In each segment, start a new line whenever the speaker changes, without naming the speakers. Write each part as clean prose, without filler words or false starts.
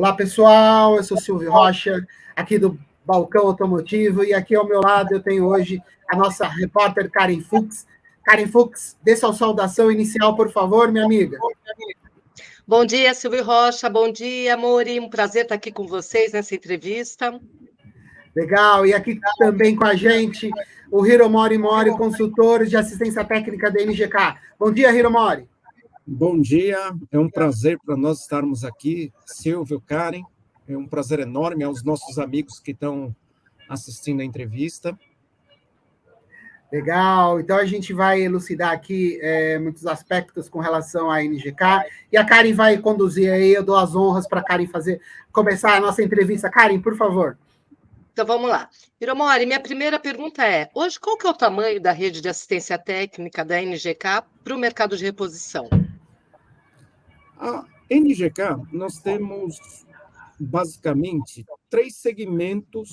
Olá, pessoal, eu sou Silvio Rocha, aqui do Balcão Automotivo, e aqui ao meu lado eu tenho hoje a nossa repórter Karen Fuchs. Karen Fuchs, dê sua saudação inicial, por favor, minha amiga.
Bom dia, Silvio Rocha, bom dia, Mori, um prazer estar aqui com vocês nessa entrevista.
Legal, e aqui também com a gente o Hiromori Mori, consultor de assistência técnica da NGK. Bom dia, Hiromori.
Bom dia, é um prazer para nós estarmos aqui, Silvio, Karen, é um prazer enorme aos nossos amigos que estão assistindo a entrevista.
Legal, então a gente vai elucidar aqui muitos aspectos com relação à NGK, e a Karen vai conduzir aí, eu dou as honras para a Karen começar a nossa entrevista. Karen, por favor.
Então vamos lá. Hiromori, minha primeira pergunta é, hoje qual que é o tamanho da rede de assistência técnica da NGK para o mercado de reposição?
A NGK, nós temos basicamente 3 segmentos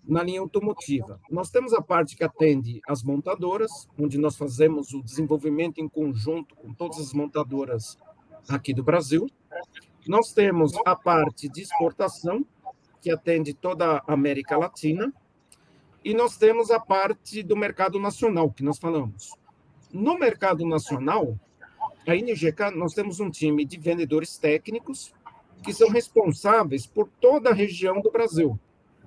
na linha automotiva. Nós temos a parte que atende as montadoras, onde nós fazemos o desenvolvimento em conjunto com todas as montadoras aqui do Brasil. Nós temos a parte de exportação, que atende toda a América Latina, e nós temos a parte do mercado nacional, que nós falamos. No mercado nacional, a NGK, nós temos um time de vendedores técnicos que são responsáveis por toda a região do Brasil.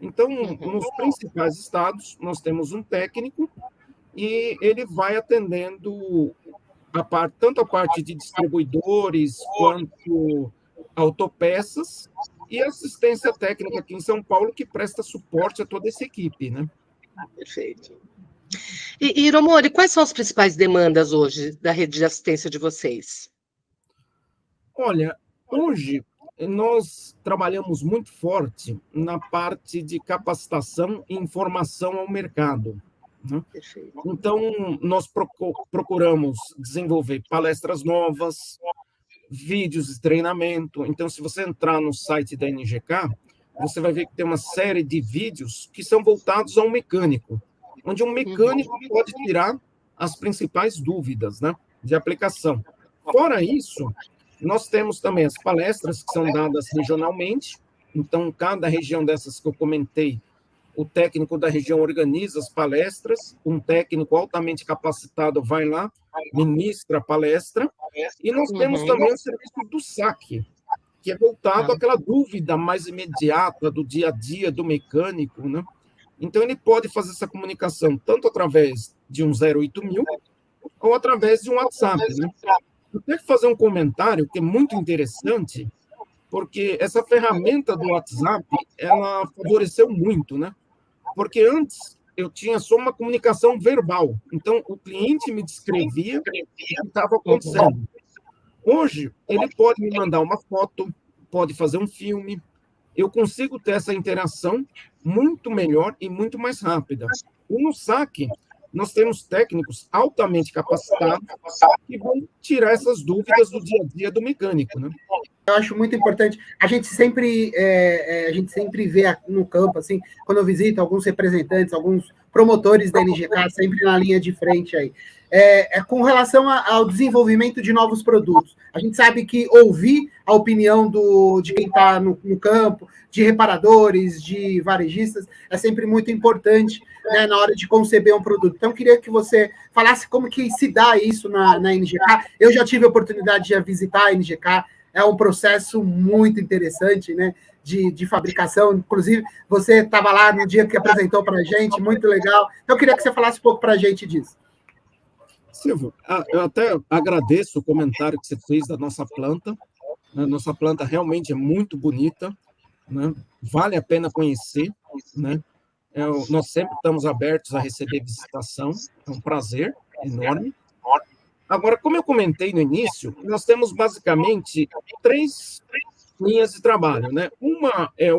Então, nos principais estados, nós temos um técnico e ele vai atendendo tanto a parte de distribuidores quanto autopeças e assistência técnica aqui em São Paulo, que presta suporte a toda essa equipe, né?
Perfeito. E Hiromori, quais são as principais demandas hoje da rede de assistência de vocês?
Olha, hoje nós trabalhamos muito forte na parte de capacitação e informação ao mercado, né?
Perfeito.
Então, nós procuramos desenvolver palestras novas, vídeos de treinamento. Então, se você entrar no site da NGK, você vai ver que tem uma série de vídeos que são voltados ao mecânico, onde um mecânico pode tirar as principais dúvidas, né, de aplicação. Fora isso, nós temos também as palestras que são dadas regionalmente. Então, cada região dessas que eu comentei, o técnico da região organiza as palestras, um técnico altamente capacitado vai lá, ministra a palestra, e nós temos também o serviço do saque, que é voltado àquela dúvida mais imediata do dia a dia do mecânico, né? Então, ele pode fazer essa comunicação tanto através de um 08000 ou através de um WhatsApp, né? Eu tenho que fazer um comentário que é muito interessante, porque essa ferramenta do WhatsApp, ela favoreceu muito, né? Porque antes eu tinha só uma comunicação verbal. Então, o cliente me descrevia o que estava acontecendo. Hoje, ele pode me mandar uma foto, pode fazer um filme. Eu consigo ter essa interação muito melhor e muito mais rápida. E no saque, nós temos técnicos altamente capacitados que vão tirar essas dúvidas do dia a dia do mecânico, né?
Eu acho muito importante. A gente sempre vê no campo, assim, quando eu visito alguns representantes, alguns promotores da NGK, sempre na linha de frente aí. Com relação ao desenvolvimento de novos produtos. A gente sabe que ouvir a opinião de quem está no campo, de reparadores, de varejistas, é sempre muito importante, né, na hora de conceber um produto. Então, eu queria que você falasse como que se dá isso na NGK. Eu já tive a oportunidade de visitar a NGK, é um processo muito interessante, né, de fabricação. Inclusive, você estava lá no dia que apresentou para a gente, muito legal. Então, eu queria que você falasse um pouco para a gente disso.
Silvio, eu até agradeço o comentário que você fez da nossa planta. A nossa planta realmente é muito bonita, né? Vale a pena conhecer, né? Nós sempre estamos abertos a receber visitação, é um prazer enorme. Agora, como eu comentei no início, nós temos basicamente 3 linhas de trabalho, né? Uma é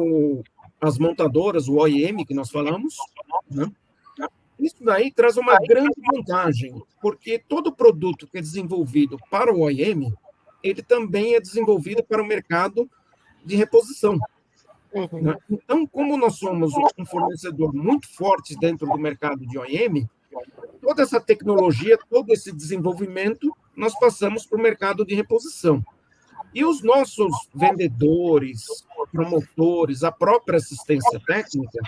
as montadoras, o OEM, que nós falamos, né? Isso daí traz uma grande vantagem, porque todo produto que é desenvolvido para o OEM, ele também é desenvolvido para o mercado de reposição. Né? Então, como nós somos um fornecedor muito forte dentro do mercado de OEM, toda essa tecnologia, todo esse desenvolvimento, nós passamos para o mercado de reposição. E os nossos vendedores, promotores, a própria assistência técnica,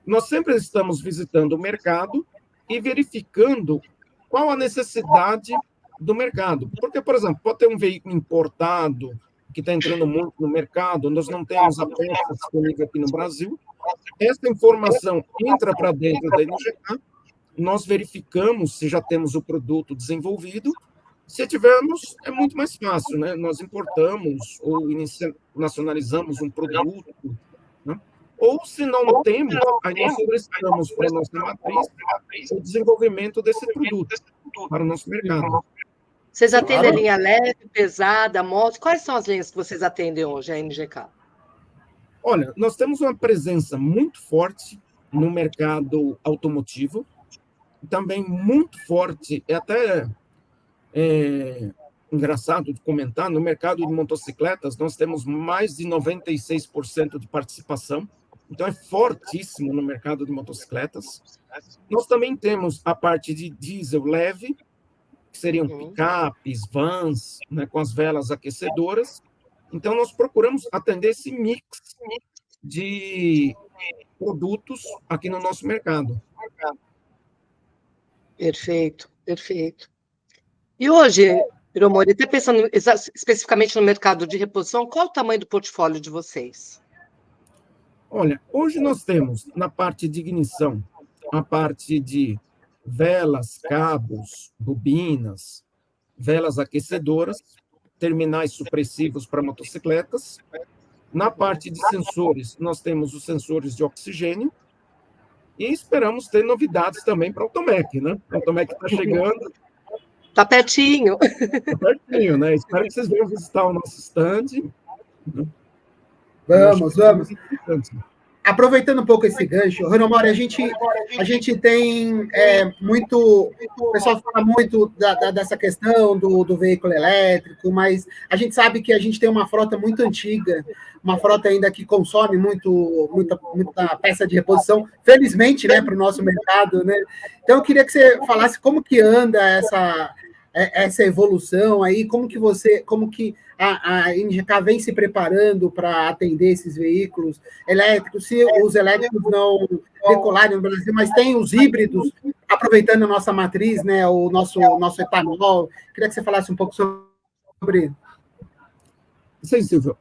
nós sempre estamos visitando o mercado e verificando qual a necessidade do mercado. Porque, por exemplo, pode ter um veículo importado que está entrando muito no mercado, nós não temos a peça disponível aqui no Brasil. Essa informação entra para dentro da NGK, nós verificamos se já temos o produto desenvolvido. Se tivermos, é muito mais fácil, né? Nós importamos ou nacionalizamos um produto, né? Ou, se não temos, aí nós solicitamos para a nossa matriz o desenvolvimento desse produto para o nosso mercado.
Vocês atendem a linha leve, pesada, moto? Quais são as linhas que vocês atendem hoje, a NGK?
Olha, nós temos uma presença muito forte no mercado automotivo, também muito forte, é até engraçado de comentar, no mercado de motocicletas nós temos mais de 96% de participação, então é fortíssimo no mercado de motocicletas. Nós também temos a parte de diesel leve, que seriam picapes, vans, né, com as velas aquecedoras. Então, nós procuramos atender esse mix de produtos aqui no nosso mercado.
Perfeito, perfeito. E hoje, Piromori, até pensando especificamente no mercado de reposição, qual o tamanho do portfólio de vocês?
Olha, hoje nós temos, na parte de ignição, a parte de velas, cabos, bobinas, velas aquecedoras, terminais supressivos para motocicletas. Na parte de sensores, nós temos os sensores de oxigênio e esperamos ter novidades também para o Automec, né? O Automec está chegando.
Está pertinho.
Está pertinho, né? Espero que vocês venham visitar o nosso stand.
Vamos. Aproveitando um pouco esse gancho, Ronomori, a gente tem muito... O pessoal fala muito dessa questão do veículo elétrico, mas a gente sabe que a gente tem uma frota muito antiga, uma frota ainda que consome muita peça de reposição, felizmente, né, para o nosso mercado, né? Então, eu queria que você falasse como que anda essa evolução aí, como que a NGK vem se preparando para atender esses veículos elétricos, se os elétricos não decolarem no Brasil, mas tem os híbridos, aproveitando a nossa matriz, né, o nosso etanol. Queria que você falasse um pouco sobre...
Sim, Silvio.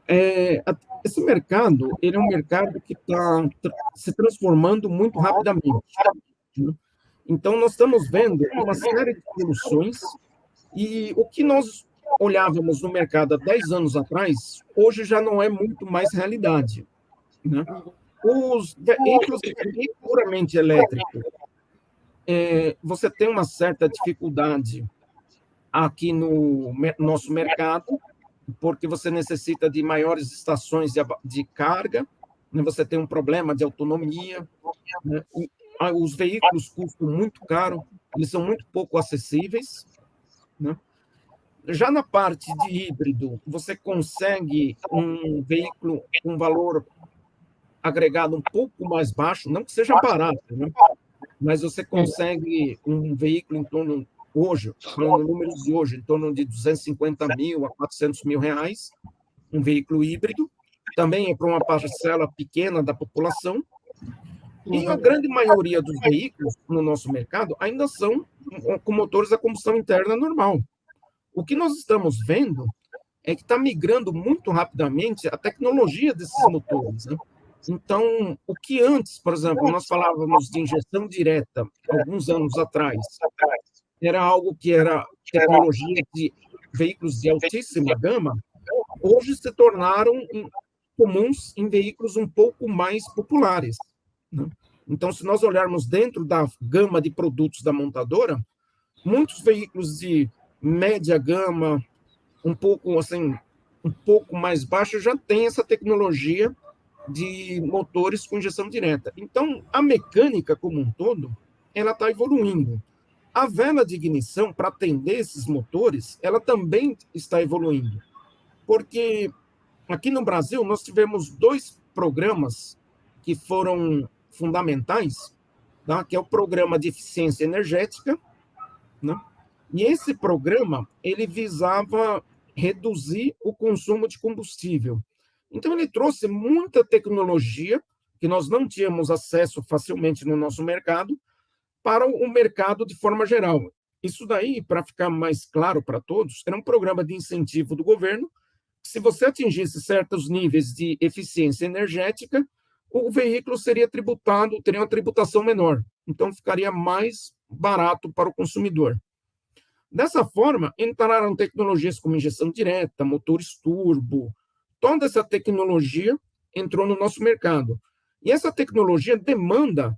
Esse mercado, ele é um mercado que está se transformando muito rapidamente, né? Então, nós estamos vendo uma série de soluções e o que nós olhávamos no mercado há 10 anos atrás, hoje já não é muito mais realidade, né? Os veículos puramente elétricos, você tem uma certa dificuldade aqui no nosso mercado, porque você necessita de maiores estações de carga, né? Você tem um problema de autonomia, né? Os veículos custam muito caro, eles são muito pouco acessíveis, né? Já na parte de híbrido, você consegue um veículo com valor agregado um pouco mais baixo, não que seja barato, né? Mas você consegue um veículo em torno, hoje, falando números de hoje, em torno de 250 mil a 400 mil reais, um veículo híbrido, também é para uma parcela pequena da população, e a grande maioria dos veículos no nosso mercado ainda são com motores a combustão interna normal. O que nós estamos vendo é que está migrando muito rapidamente a tecnologia desses motores, né? Então, o que antes, por exemplo, nós falávamos de injeção direta, alguns anos atrás, era algo que era tecnologia de veículos de altíssima gama, hoje se tornaram comuns em veículos um pouco mais populares, né? Então, se nós olharmos dentro da gama de produtos da montadora, muitos veículos de média gama, um pouco mais baixa, já tem essa tecnologia de motores com injeção direta. Então, a mecânica como um todo, ela está evoluindo. A vela de ignição, para atender esses motores, ela também está evoluindo. Porque aqui no Brasil, nós tivemos 2 programas que foram fundamentais, tá? Que é o Programa de Eficiência Energética, né? E esse programa, ele visava reduzir o consumo de combustível. Então, ele trouxe muita tecnologia que nós não tínhamos acesso facilmente no nosso mercado para o mercado de forma geral. Isso daí, para ficar mais claro para todos, era um programa de incentivo do governo. Se você atingisse certos níveis de eficiência energética, o veículo seria tributado, teria uma tributação menor. Então, ficaria mais barato para o consumidor. Dessa forma, entraram tecnologias como injeção direta, motores turbo, toda essa tecnologia entrou no nosso mercado. E essa tecnologia demanda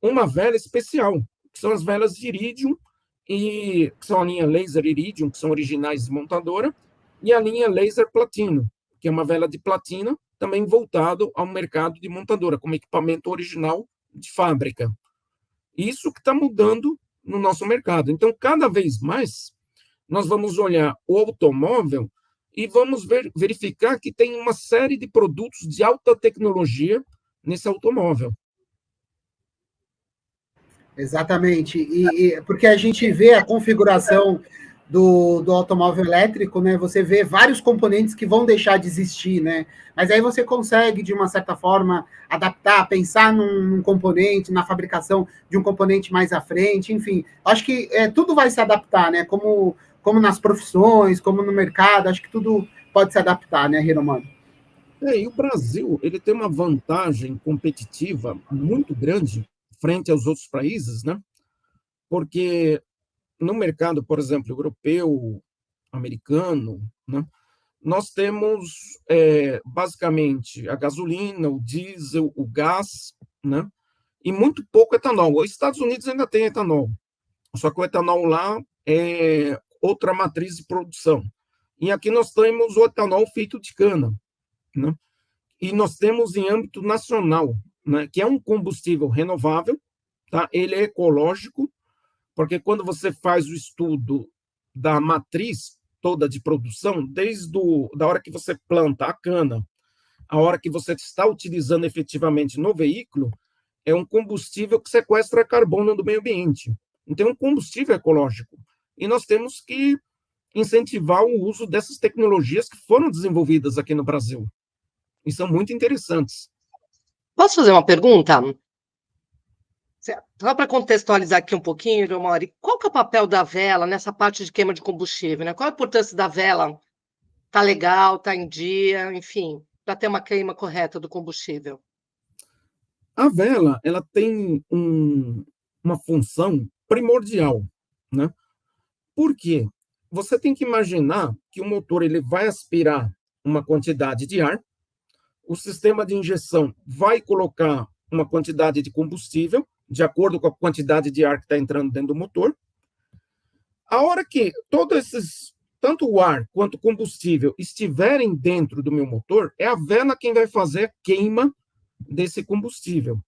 uma vela especial, que são as velas de Iridium, que são a linha Laser Iridium, que são originais de montadora, e a linha Laser Platino, que é uma vela de platina, também voltado ao mercado de montadora, como equipamento original de fábrica. Isso que está mudando no nosso mercado. Então, cada vez mais, nós vamos olhar o automóvel e vamos verificar que tem uma série de produtos de alta tecnologia nesse automóvel.
Exatamente. Porque a gente vê a configuração do automóvel elétrico, né? Você vê vários componentes que vão deixar de existir, né? Mas aí você consegue, de uma certa forma, adaptar, pensar num componente, na fabricação de um componente mais à frente, enfim. Acho que tudo vai se adaptar, né? Como nas profissões, como no mercado, acho que tudo pode se adaptar, né, Hiromano?
E o Brasil, ele tem uma vantagem competitiva muito grande frente aos outros países, né? Porque no mercado, por exemplo, europeu, americano, né? Nós temos basicamente a gasolina, o diesel, o gás, né? E muito pouco etanol. Os Estados Unidos ainda tem etanol, só que o etanol lá é outra matriz de produção. E aqui nós temos o etanol feito de cana, né? E nós temos em âmbito nacional, né, que é um combustível renovável, tá? Ele é ecológico, porque quando você faz o estudo da matriz toda de produção, desde da hora que você planta a cana, a hora que você está utilizando efetivamente no veículo, é um combustível que sequestra carbono do meio ambiente. Então, é um combustível ecológico. E nós temos que incentivar o uso dessas tecnologias que foram desenvolvidas aqui no Brasil. E são muito interessantes.
Posso fazer uma pergunta? Só para contextualizar aqui um pouquinho, Iromori, qual que é o papel da vela nessa parte de queima de combustível, né? Qual a importância da vela? Tá legal, tá em dia, enfim, para ter uma queima correta do combustível.
A vela, ela tem uma função primordial, né? Por quê? Você tem que imaginar que o motor ele vai aspirar uma quantidade de ar, o sistema de injeção vai colocar uma quantidade de combustível, de acordo com a quantidade de ar que está entrando dentro do motor. A hora que tanto o ar quanto o combustível estiverem dentro do meu motor, é a vela quem vai fazer a queima desse combustível.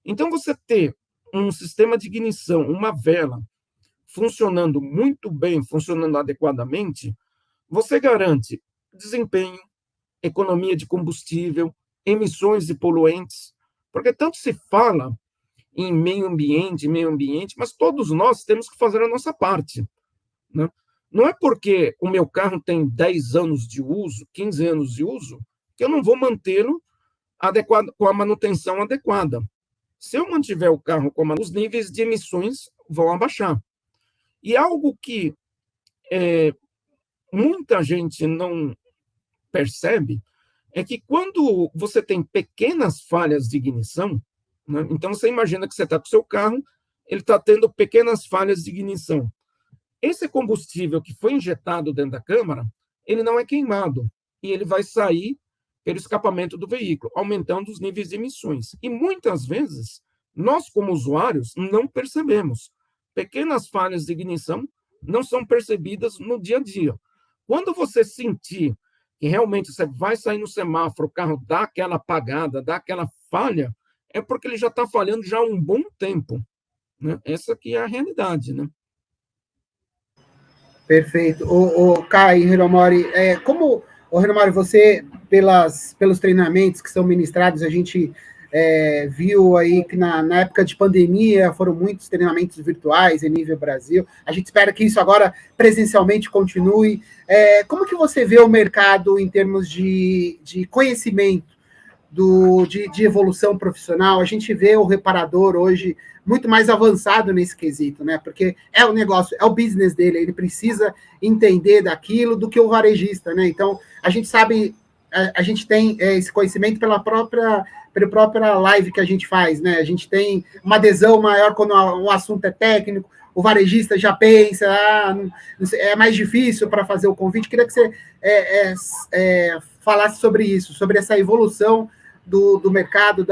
Então, você ter um sistema de ignição, uma vela, funcionando muito bem, funcionando adequadamente, você garante desempenho, economia de combustível, emissões de poluentes, porque tanto se fala em meio ambiente, mas todos nós temos que fazer a nossa parte, né? Não é porque o meu carro tem 10 anos de uso, 15 anos de uso, que eu não vou mantê-lo com a manutenção adequada. Se eu mantiver o carro os níveis de emissões vão abaixar. E algo que muita gente não percebe é que quando você tem pequenas falhas de ignição, né, então você imagina que você está com o seu carro, ele está tendo pequenas falhas de ignição. Esse combustível que foi injetado dentro da câmara, ele não é queimado, e ele vai sair pelo escapamento do veículo, aumentando os níveis de emissões. E muitas vezes, nós como usuários não percebemos. Pequenas falhas de ignição não são percebidas no dia a dia. Quando você sentir que realmente você vai sair no semáforo, o carro dá aquela apagada, dá aquela falha, é porque ele já está falhando já há um bom tempo, né? Essa aqui é a realidade, né?
Perfeito. O Kai Hiromori, Hiromori, você, pelos treinamentos que são ministrados, a gente viu aí que na época de pandemia foram muitos treinamentos virtuais em nível Brasil. A gente espera que isso agora presencialmente continue. Como que você vê o mercado em termos de conhecimento, de evolução profissional? A gente vê o reparador hoje muito mais avançado nesse quesito, né? Porque é o negócio, é o business dele, ele precisa entender daquilo do que o varejista, né? Então, a gente sabe, a gente tem esse conhecimento pela própria live que a gente faz, né? A gente tem uma adesão maior quando o assunto é técnico, o varejista já pensa, é mais difícil para fazer o convite. Queria que você falasse sobre isso, sobre essa evolução do mercado,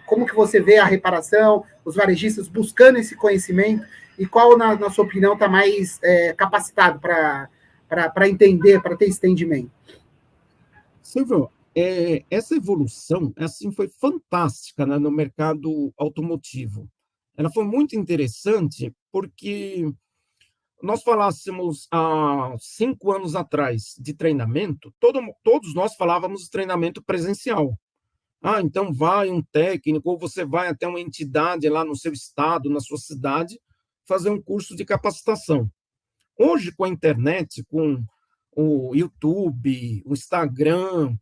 como que você vê a reparação, os varejistas buscando esse conhecimento, e qual, na sua opinião, está mais capacitado para entender, para ter esse entendimento.
Silvio, essa evolução assim, foi fantástica, né, no mercado automotivo. Ela foi muito interessante porque nós falássemos há 5 anos atrás de treinamento, todos nós falávamos de treinamento presencial. Então vai um técnico, ou você vai até uma entidade lá no seu estado, na sua cidade, fazer um curso de capacitação. Hoje, com a internet, com o YouTube, o Instagram,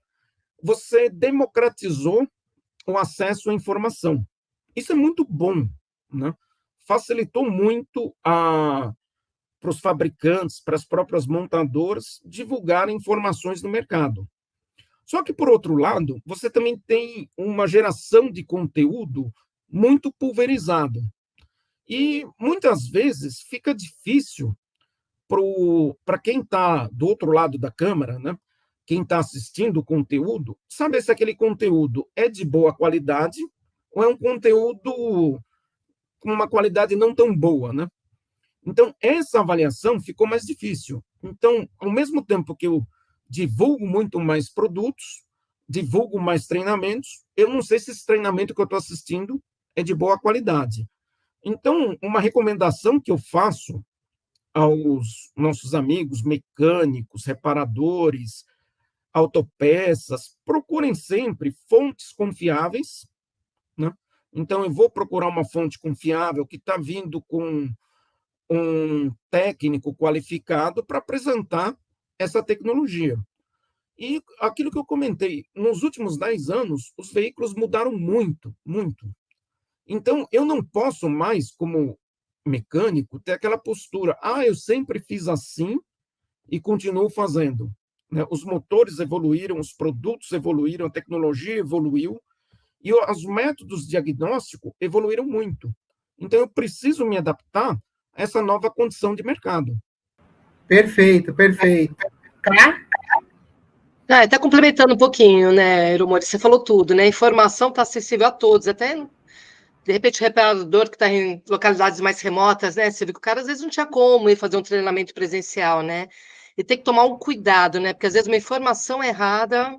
você democratizou o acesso à informação. Isso é muito bom, né? Facilitou muito para os fabricantes, para as próprias montadoras, divulgarem informações no mercado. Só que, por outro lado, você também tem uma geração de conteúdo muito pulverizado. E, muitas vezes, fica difícil para quem está do outro lado da câmera, né? Quem está assistindo o conteúdo, saber se aquele conteúdo é de boa qualidade ou é um conteúdo com uma qualidade não tão boa, né? Então, essa avaliação ficou mais difícil. Então, ao mesmo tempo que eu divulgo muito mais produtos, divulgo mais treinamentos, eu não sei se esse treinamento que eu estou assistindo é de boa qualidade. Então, uma recomendação que eu faço aos nossos amigos mecânicos, reparadores, autopeças, procurem sempre fontes confiáveis, né? Então, eu vou procurar uma fonte confiável que está vindo com um técnico qualificado para apresentar essa tecnologia. E aquilo que eu comentei, nos últimos 10 anos, os veículos mudaram muito, muito. Então, eu não posso mais, como mecânico, ter aquela postura, eu sempre fiz assim e continuo fazendo. Né? Os motores evoluíram, os produtos evoluíram, a tecnologia evoluiu, e os métodos diagnósticos evoluíram muito. Então, eu preciso me adaptar a essa nova condição de mercado.
Perfeito.
Até complementando um pouquinho, né, Iromori, você falou tudo, né? A informação está acessível a todos, até de repente o reparador que está em localidades mais remotas, né? Você viu que o cara às vezes não tinha como ir fazer um treinamento presencial, né? E tem que tomar um cuidado, né? Porque às vezes uma informação errada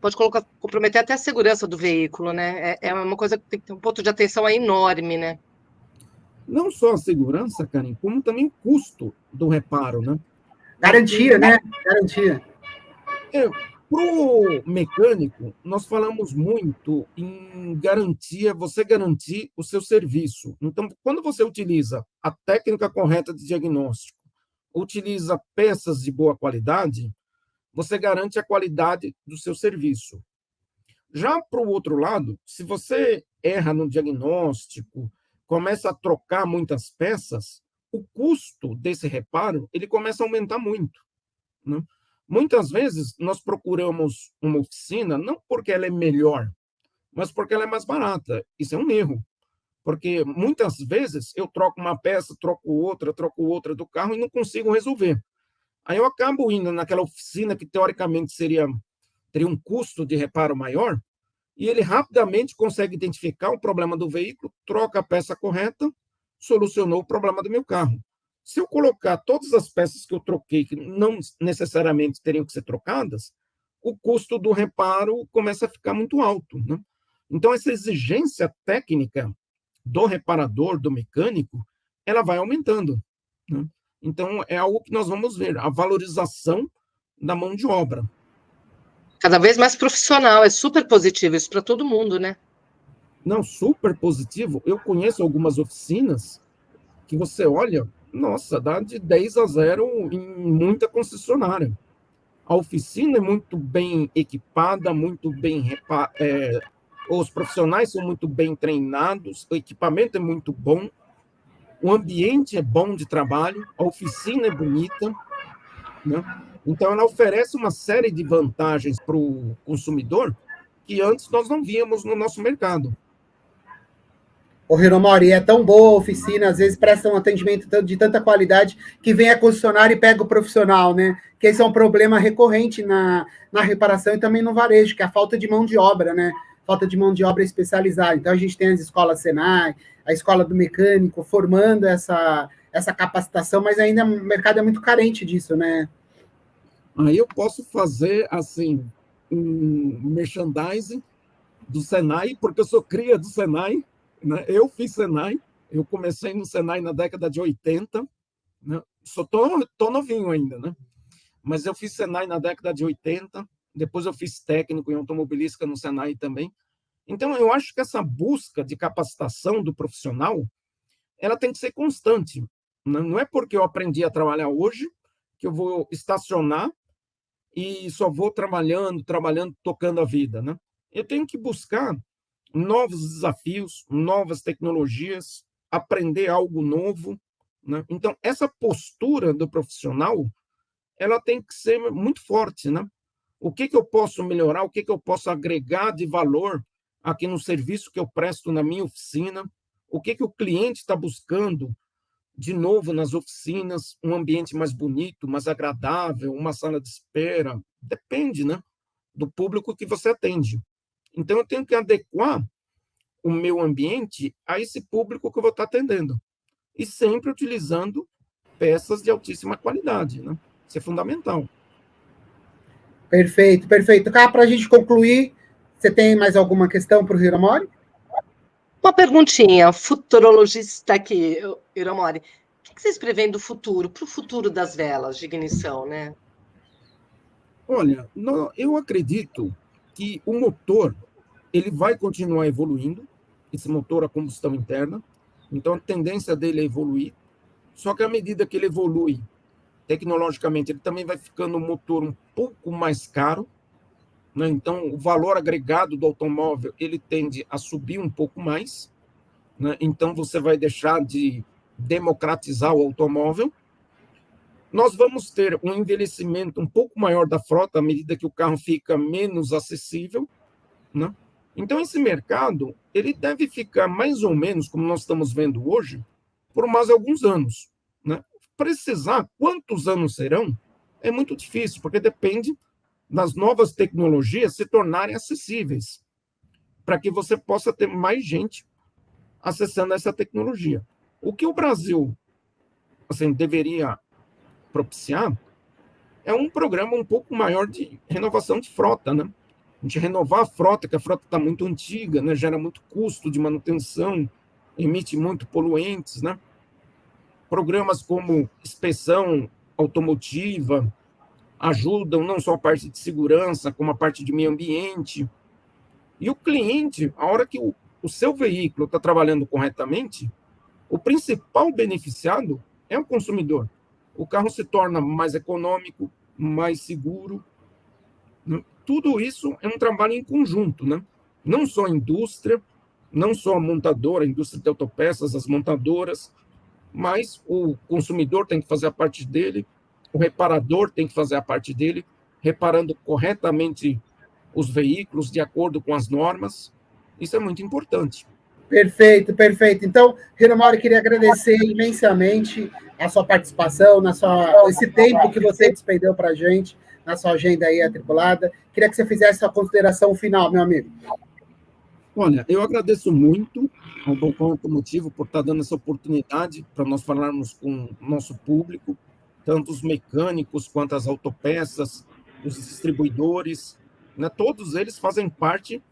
pode comprometer até a segurança do veículo, né? É uma coisa que tem que ter um ponto de atenção aí enorme, né?
Não só a segurança, Karen, como também o custo do reparo, né?
Garantia, né? Garantia.
Para o mecânico, nós falamos muito em garantia, você garantir o seu serviço. Então, quando você utiliza a técnica correta de diagnóstico, utiliza peças de boa qualidade, você garante a qualidade do seu serviço. Já para o outro lado, se você erra no diagnóstico, começa a trocar muitas peças, o custo desse reparo ele começa a aumentar muito, né? Muitas vezes nós procuramos uma oficina não porque ela é melhor, mas porque ela é mais barata. Isso é um erro, porque muitas vezes eu troco uma peça, troco outra do carro e não consigo resolver. Aí eu acabo indo naquela oficina que teoricamente teria um custo de reparo maior, e ele rapidamente consegue identificar o problema do veículo, troca a peça correta, solucionou o problema do meu carro. Se eu colocar todas as peças que eu troquei, que não necessariamente teriam que ser trocadas, o custo do reparo começa a ficar muito alto, né? Então, essa exigência técnica do reparador, do mecânico, ela vai aumentando, né? Então, é algo que nós vamos ver, a valorização da mão de obra.
Cada vez mais profissional, é super positivo isso para todo mundo, né?
Não, super positivo. Eu conheço algumas oficinas que você olha, nossa, dá de 10-0 em muita concessionária. A oficina é muito bem equipada, muito bem os profissionais são muito bem treinados, o equipamento é muito bom, o ambiente é bom de trabalho, a oficina é bonita, né? Então, ela oferece uma série de vantagens para o consumidor que antes nós não víamos no nosso mercado.
O Hiромori, é tão boa a oficina, às vezes presta um atendimento de tanta qualidade que vem a concessionária e pega o profissional, né? Que esse é um problema recorrente na reparação e também no varejo, que é a falta de mão de obra, né? Falta de mão de obra especializada. Então, a gente tem as escolas Senai, a escola do mecânico, formando essa capacitação, mas ainda o mercado é muito carente disso, né?
Aí eu posso fazer, assim, um merchandising do Senai, porque eu sou cria do Senai, né? Eu fiz Senai, eu comecei no Senai na década de 80, né? Tô novinho ainda, né? Mas eu fiz Senai na década de 80, depois eu fiz técnico em automobilística no Senai também. Então, eu acho que essa busca de capacitação do profissional, ela tem que ser constante. Não é porque eu aprendi a trabalhar hoje que eu vou estacionar e só vou trabalhando, tocando a vida, né? Eu tenho que buscar novos desafios, novas tecnologias, aprender algo novo, né? Então, essa postura do profissional, ela tem que ser muito forte, né? O que eu posso melhorar, o que eu posso agregar de valor aqui no serviço que eu presto na minha oficina, o que o cliente está buscando de novo nas oficinas, um ambiente mais bonito, mais agradável, uma sala de espera, depende, né, do público que você atende. Então, eu tenho que adequar o meu ambiente a esse público que eu vou estar atendendo. E sempre utilizando peças de altíssima qualidade, né? Isso é fundamental.
Perfeito, perfeito. Cá, para a gente concluir, você tem mais alguma questão para o Hiramori?
Uma perguntinha, futurologista aqui, Hiramori. O que vocês preveem do futuro, para o futuro das velas de ignição, né?
Olha, eu acredito que o motor ele vai continuar evoluindo, esse motor a combustão interna, então a tendência dele é evoluir, só que à medida que ele evolui tecnologicamente, ele também vai ficando um motor um pouco mais caro, né? Então o valor agregado do automóvel ele tende a subir um pouco mais, né? Então você vai deixar de democratizar o automóvel. Nós vamos ter um envelhecimento um pouco maior da frota à medida que o carro fica menos acessível, né? Então esse mercado ele deve ficar mais ou menos como nós estamos vendo hoje por mais alguns anos, né? Precisar quantos anos serão é muito difícil, porque depende das novas tecnologias se tornarem acessíveis, para que você possa ter mais gente acessando essa tecnologia. O que o Brasil assim, deveria propiciar é um programa um pouco maior de renovação de frota, né? A gente renovar a frota, que a frota está muito antiga, né? Gera muito custo de manutenção, emite muito poluentes, né? Programas como inspeção automotiva ajudam não só a parte de segurança, como a parte de meio ambiente. E o cliente, a hora que o seu veículo está trabalhando corretamente, o principal beneficiado é o consumidor. O carro se torna mais econômico, mais seguro. Né? Tudo isso é um trabalho em conjunto, né? Não só a indústria, não só a montadora, a indústria de autopeças, as montadoras, mas o consumidor tem que fazer a parte dele, o reparador tem que fazer a parte dele, reparando corretamente os veículos de acordo com as normas. Isso é muito importante.
Perfeito, perfeito. Então, Hiramori, queria agradecer imensamente a sua participação, esse tempo que você despendeu para a gente, na sua agenda aí atribulada. Queria que você fizesse a consideração final, meu amigo.
Olha, eu agradeço muito ao Balcão Automotivo por estar dando essa oportunidade para nós falarmos com o nosso público, tanto os mecânicos quanto as autopeças, os distribuidores, né? Todos eles fazem parte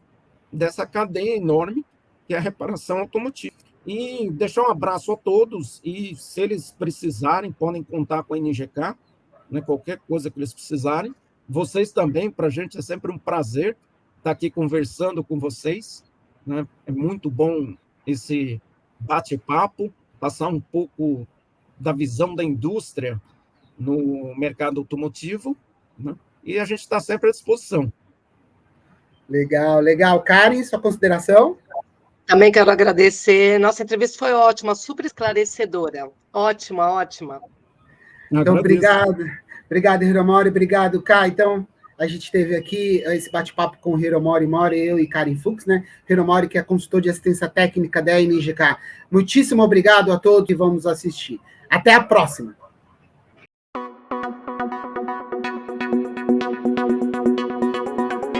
dessa cadeia enorme que é a reparação automotiva. E deixar um abraço a todos e, se eles precisarem, podem contar com a NGK, né? Qualquer coisa que eles precisarem. Vocês também, para a gente é sempre um prazer estar aqui conversando com vocês. né? É muito bom esse bate-papo, passar um pouco da visão da indústria no mercado automotivo, né? E a gente está sempre à disposição.
Legal, legal. Karen, sua consideração?
Também quero agradecer. Nossa entrevista foi ótima, super esclarecedora. Ótima, ótima.
Então, obrigado. Obrigado, Hiromori. Obrigado, Kai. Então, a gente teve aqui esse bate-papo com o Hiromori Mori, eu e Karen Fuchs, né? Hiromori, que é consultor de assistência técnica da NGK. Muitíssimo obrigado a todos que vamos assistir. Até a próxima.